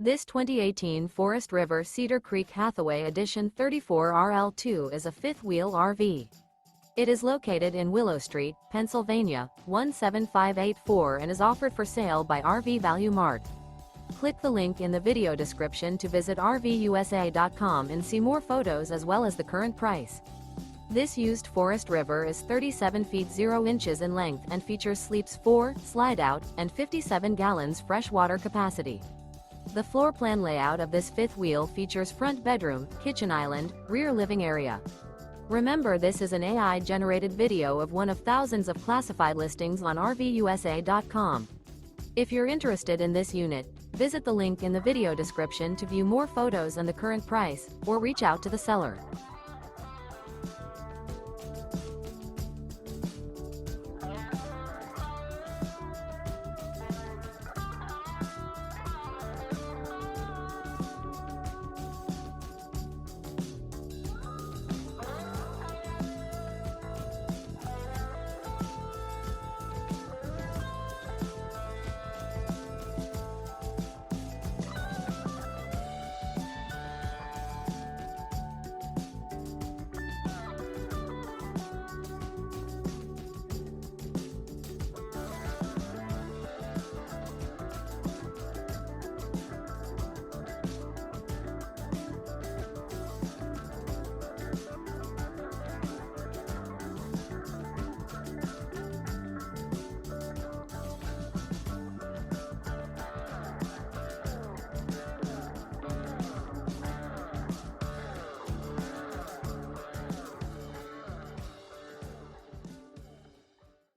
This 2018 Forest River Cedar Creek Hathaway Edition 34RL2 is a fifth-wheel RV. It is located in Willow Street, Pennsylvania, 17584 and is offered for sale by RV Value Mart. Click the link in the video description to visit RVUSA.com and see more photos as well as the current price. This used Forest River is 37 feet 0 inches in length and features sleeps 4, slide-out, and 57 gallons fresh water capacity. The floor plan layout of this fifth wheel features front bedroom, kitchen island, rear living area. Remember, this is an AI-generated video of one of thousands of classified listings on RVUSA.com. If you're interested in this unit, visit the link in the video description to view more photos and the current price, or reach out to the seller.